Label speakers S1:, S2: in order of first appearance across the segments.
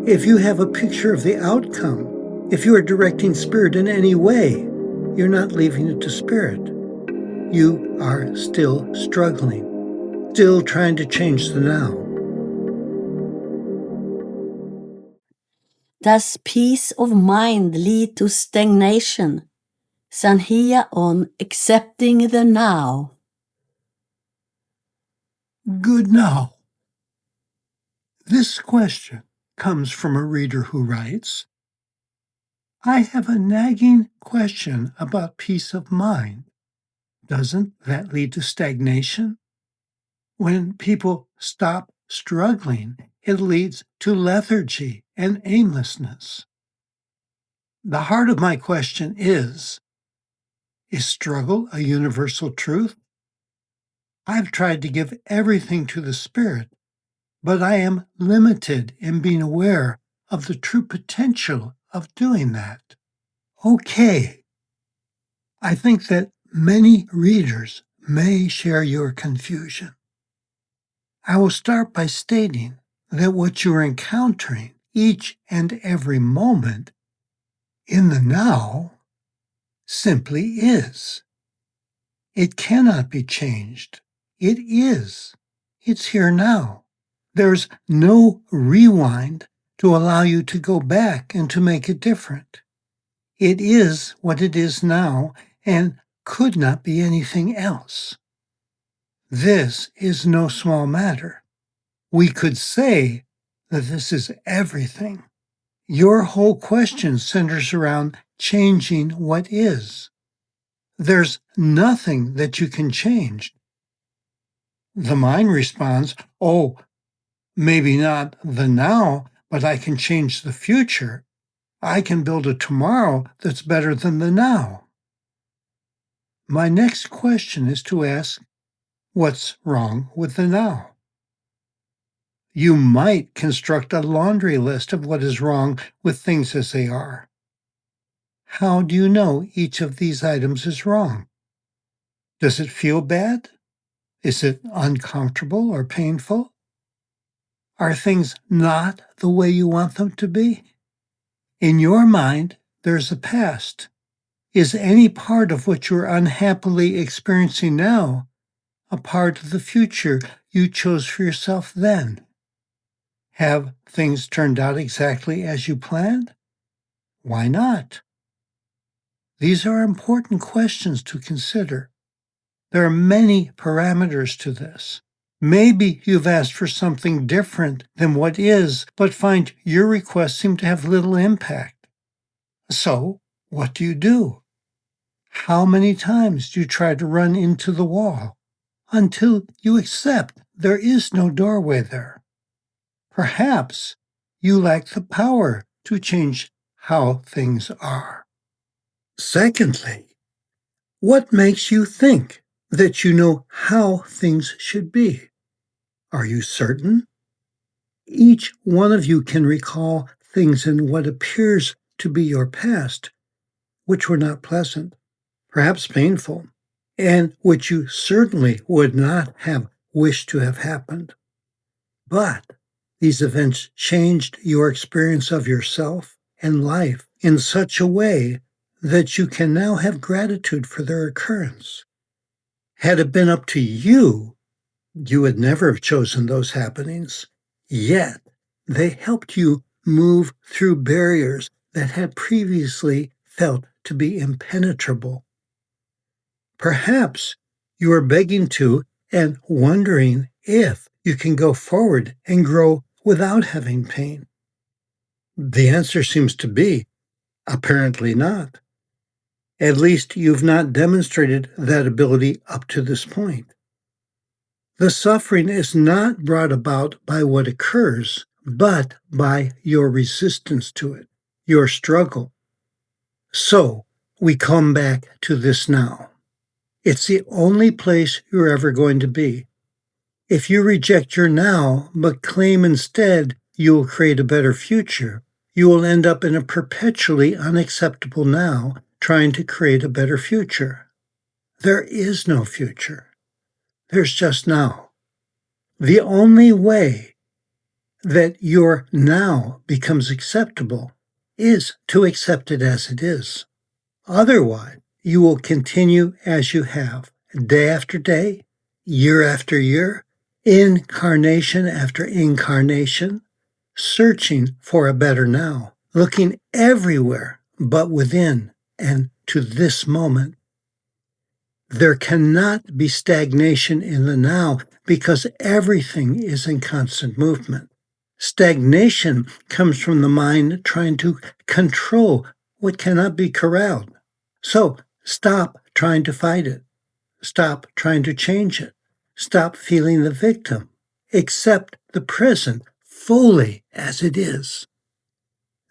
S1: If you have a picture of the outcome, if you are directing spirit in any way, you're not leaving it to spirit. You are still struggling, still trying to change the now.
S2: Does peace of mind lead to stagnation? Sanhia on accepting the now.
S1: Good now. This question comes from a reader who writes, I have a nagging question about peace of mind. Doesn't that lead to stagnation? When people stop struggling, it leads to lethargy and aimlessness. The heart of my question is struggle a universal truth? I've tried to give everything to the Spirit, but I am limited in being aware of the true potential of doing that. Okay, I think that many readers may share your confusion. I will start by stating that what you're encountering each and every moment in the now simply is. It cannot be changed. It is. It's here now. There's no rewind to allow you to go back and to make it different. It is what it is now and could not be anything else. This is no small matter. We could say that this is everything. Your whole question centers around changing what is. There's nothing that you can change. The mind responds, oh, maybe not the now, but I can change the future. I can build a tomorrow that's better than the now. My next question is to ask, what's wrong with the now? You might construct a laundry list of what is wrong with things as they are. How do you know each of these items is wrong? Does it feel bad? Is it uncomfortable or painful? Are things not the way you want them to be? In your mind, there's a past. Is any part of what you're unhappily experiencing now a part of the future you chose for yourself then? Have things turned out exactly as you planned? Why not? These are important questions to consider. There are many parameters to this. Maybe you've asked for something different than what is, but find your requests seem to have little impact. So, what do you do? How many times do you try to run into the wall until you accept there is no doorway there? Perhaps you lack the power to change how things are. Secondly, what makes you think that you know how things should be? Are you certain? Each one of you can recall things in what appears to be your past, which were not pleasant, perhaps painful, and which you certainly would not have wished to have happened. But these events changed your experience of yourself and life in such a way that you can now have gratitude for their occurrence. Had it been up to you, you would never have chosen those happenings. Yet, they helped you move through barriers that had previously felt to be impenetrable. Perhaps you are begging to and wondering if you can go forward and grow without having pain. The answer seems to be apparently not. At least you've not demonstrated that ability up to this point. The suffering is not brought about by what occurs, but by your resistance to it, your struggle. So we come back to this now. It's the only place you're ever going to be. If you reject your now, but claim instead you will create a better future, you will end up in a perpetually unacceptable now, trying to create a better future. There is no future. There's just now. The only way that your now becomes acceptable is to accept it as it is. Otherwise, you will continue as you have, day after day, year after year, incarnation after incarnation, searching for a better now, looking everywhere but within and to this moment. There cannot be stagnation in the now because everything is in constant movement. Stagnation comes from the mind trying to control what cannot be corralled. So stop trying to fight it. Stop trying to change it. Stop feeling the victim. Accept the present fully as it is.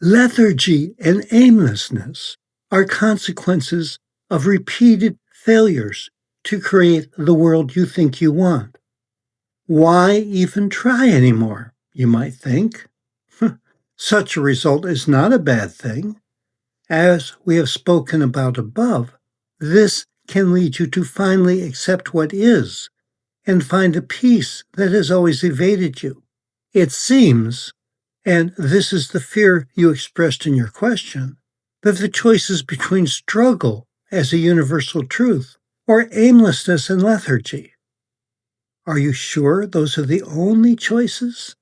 S1: Lethargy and aimlessness are consequences of repeated failures to create the world you think you want. Why even try anymore, you might think? Such a result is not a bad thing. As we have spoken about above, this can lead you to finally accept what is and find a peace that has always evaded you. It seems, and this is the fear you expressed in your question, that the choice is between struggle as a universal truth or aimlessness and lethargy. Are you sure those are the only choices?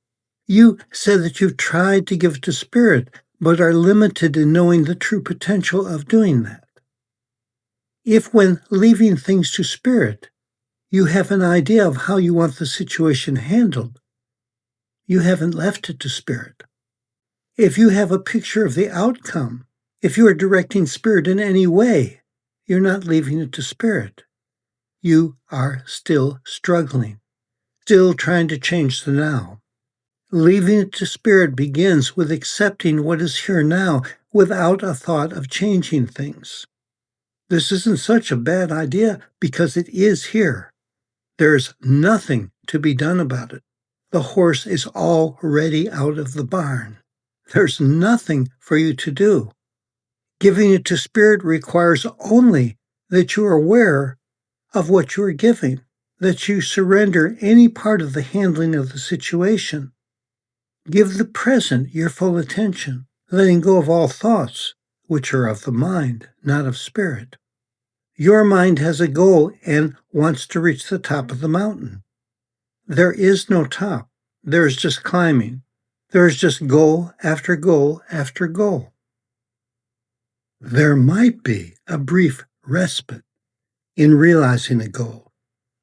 S1: You said that you've tried to give to Spirit, but are limited in knowing the true potential of doing that. If when leaving things to Spirit, you have an idea of how you want the situation handled, you haven't left it to Spirit. If you have a picture of the outcome, if you are directing Spirit in any way, you're not leaving it to Spirit. You are still struggling, still trying to change the now. Leaving it to Spirit begins with accepting what is here now without a thought of changing things. This isn't such a bad idea because it is here. There's nothing to be done about it. The horse is already out of the barn. There's nothing for you to do. Giving it to Spirit requires only that you are aware of what you are giving, that you surrender any part of the handling of the situation. Give the present your full attention, letting go of all thoughts, which are of the mind, not of Spirit. Your mind has a goal and wants to reach the top of the mountain. There is no top. There is just climbing. There is just goal after goal after goal. There might be a brief respite in realizing a goal,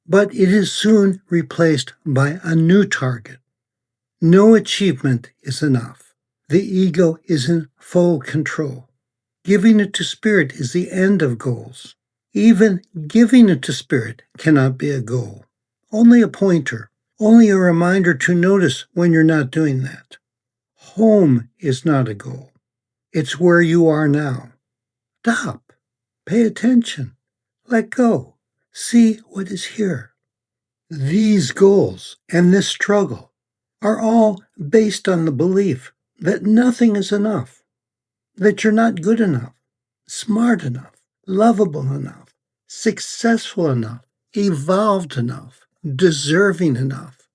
S1: but it is soon replaced by a new target. No achievement is enough. The ego is in full control. Giving it to Spirit is the end of goals. Even giving it to Spirit cannot be a goal. Only a pointer, only a reminder to notice when you're not doing that. Home is not a goal. It's where you are now. Stop. Pay attention. Let go. See what is here. These goals and this struggle are all based on the belief that nothing is enough, that you're not good enough, smart enough, lovable enough, successful enough, evolved enough, deserving enough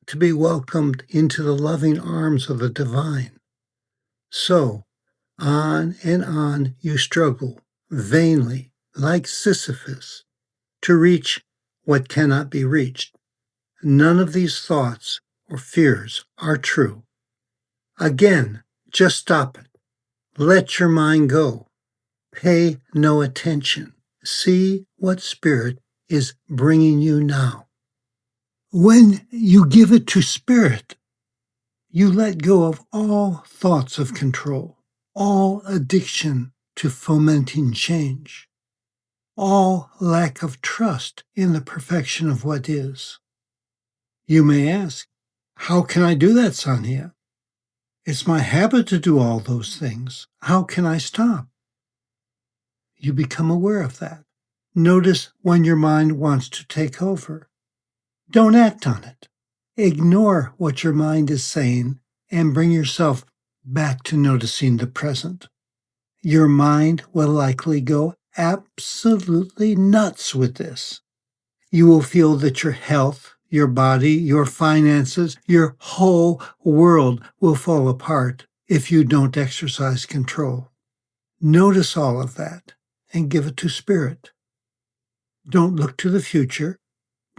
S1: to be welcomed into the loving arms of the divine. So, on and on you struggle, vainly, like Sisyphus, to reach what cannot be reached. None of these thoughts or fears are true. Again, just stop it. Let your mind go. Pay no attention. See what Spirit is bringing you now. When you give it to Spirit, you let go of all thoughts of control, all addiction to fomenting change, all lack of trust in the perfection of what is. You may ask, how can I do that, Sanhia? It's my habit to do all those things. How can I stop? You become aware of that. Notice when your mind wants to take over. Don't act on it. Ignore what your mind is saying and bring yourself back to noticing the present. Your mind will likely go absolutely nuts with this. You will feel that your health, your body, your finances, your whole world will fall apart if you don't exercise control. Notice all of that and give it to Spirit. Don't look to the future.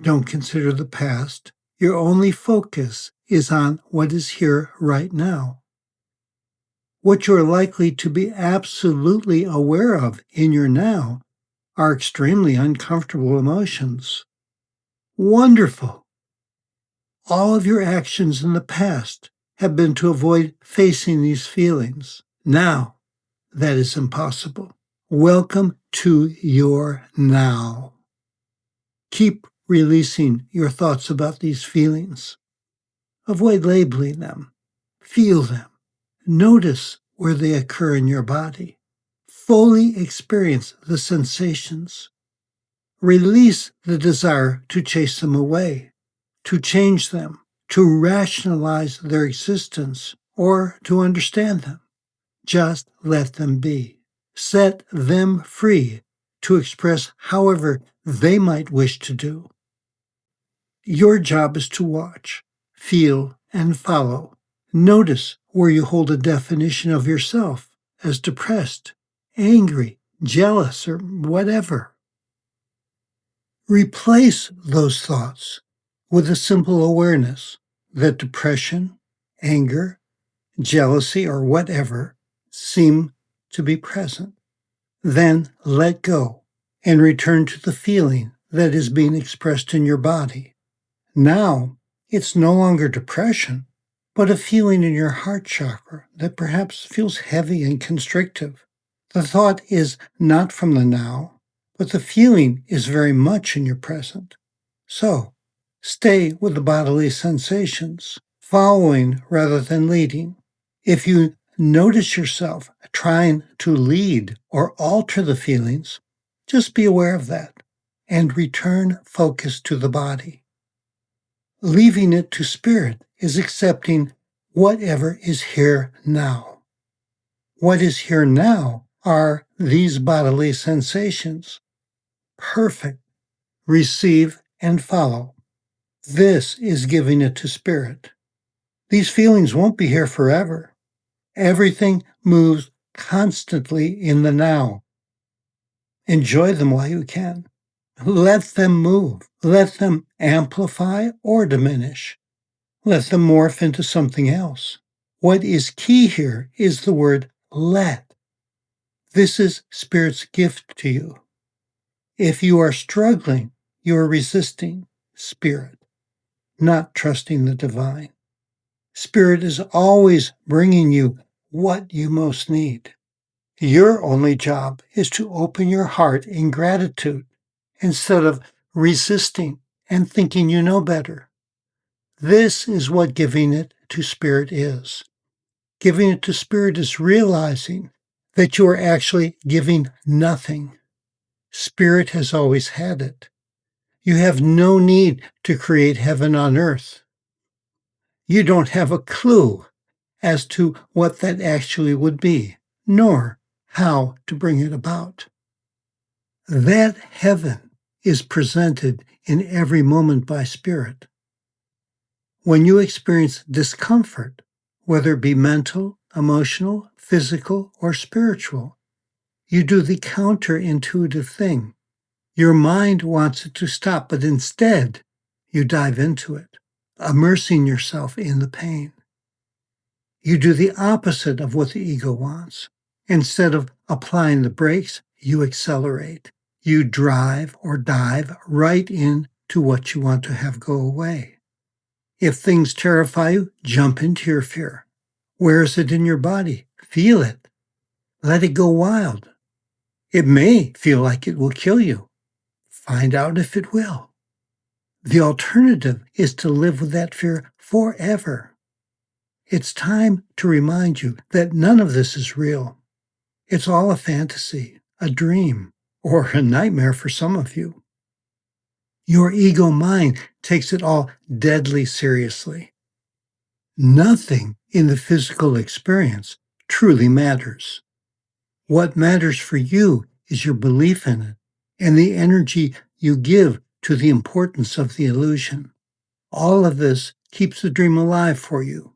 S1: Don't consider the past. Your only focus is on what is here right now. What you're likely to be absolutely aware of in your now are extremely uncomfortable emotions. Wonderful. All of your actions in the past have been to avoid facing these feelings. Now, that is impossible. Welcome to your now. Keep releasing your thoughts about these feelings. Avoid labeling them. Feel them. Notice where they occur in your body. Fully experience the sensations. Release the desire to chase them away, to change them, to rationalize their existence, or to understand them. Just let them be. Set them free to express however they might wish to do. Your job is to watch, feel, and follow. Notice where you hold a definition of yourself as depressed, angry, jealous, or whatever. Replace those thoughts with a simple awareness that depression, anger, jealousy, or whatever seem to be present. Then let go and return to the feeling that is being expressed in your body. Now, it's no longer depression, but a feeling in your heart chakra that perhaps feels heavy and constrictive. The thought is not from the now, but the feeling is very much in your present. So, stay with the bodily sensations, following rather than leading. If you notice yourself trying to lead or alter the feelings, just be aware of that and return focus to the body. Leaving it to Spirit is accepting whatever is here now. What is here now are these bodily sensations. Perfect. Receive and follow. This is giving it to Spirit. These feelings won't be here forever. Everything moves constantly in the now. Enjoy them while you can. Let them move. Let them amplify or diminish. Let them morph into something else. What is key here is the word let. This is Spirit's gift to you. If you are struggling, you are resisting Spirit, not trusting the divine. Spirit is always bringing you what you most need. Your only job is to open your heart in gratitude instead of resisting and thinking you know better. This is what giving it to Spirit is. Giving it to Spirit is realizing that you are actually giving nothing. Spirit has always had it. You have no need to create heaven on earth. You don't have a clue as to what that actually would be, nor how to bring it about. That heaven is presented in every moment by Spirit. When you experience discomfort, whether it be mental, emotional, physical, or spiritual, you do the counterintuitive thing. Your mind wants it to stop, but instead, you dive into it, immersing yourself in the pain. You do the opposite of what the ego wants. Instead of applying the brakes, you accelerate. You drive or dive right into what you want to have go away. If things terrify you, jump into your fear. Where is it in your body? Feel it. Let it go wild. It may feel like it will kill you. Find out if it will. The alternative is to live with that fear forever. It's time to remind you that none of this is real. It's all a fantasy, a dream, or a nightmare for some of you. Your ego mind takes it all deadly seriously. Nothing in the physical experience truly matters. What matters for you is your belief in it and the energy you give to the importance of the illusion. All of this keeps the dream alive for you.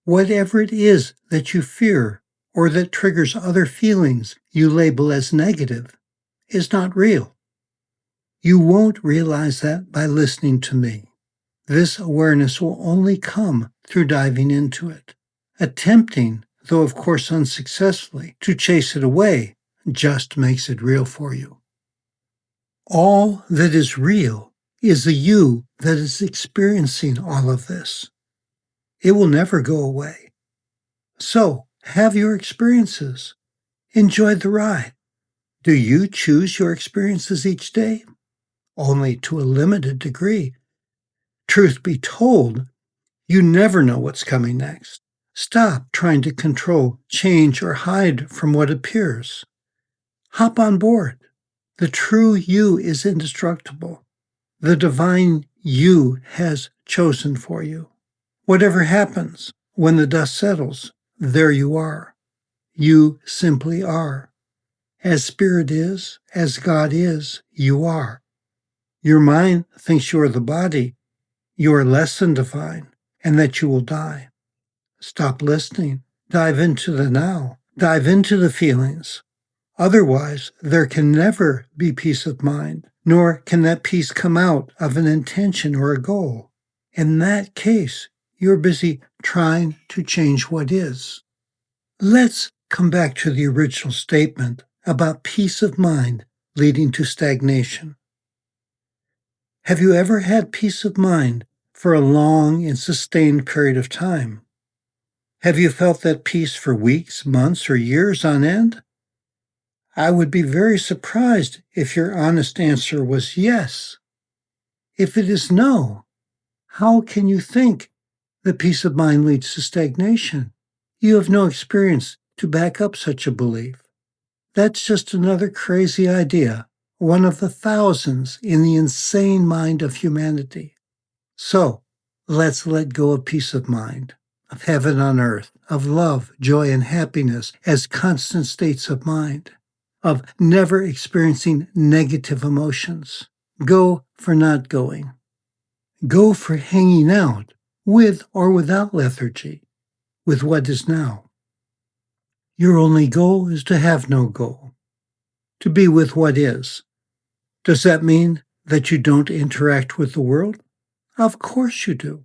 S1: Whatever it is that you fear or that triggers other feelings you label as negative is not real. You won't realize that by listening to me. This awareness will only come through diving into it. Attempting, though of course unsuccessfully, to chase it away just makes it real for you. All that is real is the you that is experiencing all of this. It will never go away. So, have your experiences. Enjoy the ride. Do you choose your experiences each day? Only to a limited degree. Truth be told, you never know what's coming next. Stop trying to control, change, or hide from what appears. Hop on board. The true you is indestructible. The divine you has chosen for you. Whatever happens, when the dust settles, there you are. You simply are. As Spirit is, as God is, you are. Your mind thinks you are the body, you are less than divine, and that you will die. Stop listening. Dive into the now. Dive into the feelings. Otherwise, there can never be peace of mind, nor can that peace come out of an intention or a goal. In that case, you're busy trying to change what is. Let's come back to the original statement about peace of mind leading to stagnation. Have you ever had peace of mind for a long and sustained period of time? Have you felt that peace for weeks, months, or years on end? I would be very surprised if your honest answer was yes. If it is no, how can you think that peace of mind leads to stagnation? You have no experience to back up such a belief. That's just another crazy idea, one of the thousands in the insane mind of humanity. So, let's let go of peace of mind, of heaven on earth, of love, joy, and happiness as constant states of mind, of never experiencing negative emotions. Go for not going. Go for hanging out, with or without lethargy, with what is now. Your only goal is to have no goal, to be with what is. Does that mean that you don't interact with the world? Of course you do,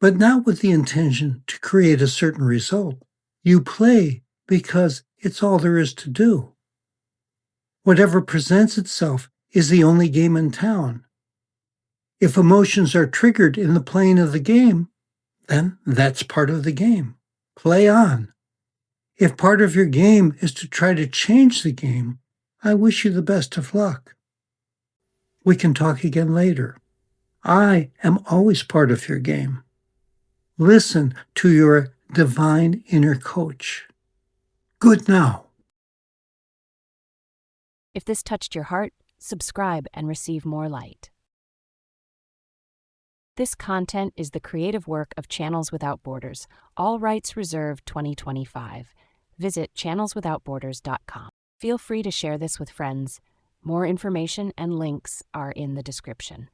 S1: but not with the intention to create a certain result. You play because it's all there is to do. Whatever presents itself is the only game in town. If emotions are triggered in the playing of the game, then that's part of the game. Play on. If part of your game is to try to change the game, I wish you the best of luck. We can talk again later. I am always part of your game. Listen to your divine inner coach. Good now.
S3: If this touched your heart, subscribe and receive more light. This content is the creative work of Channels Without Borders, all rights reserved 2025. Visit channelswithoutborders.com. Feel free to share this with friends. More information and links are in the description.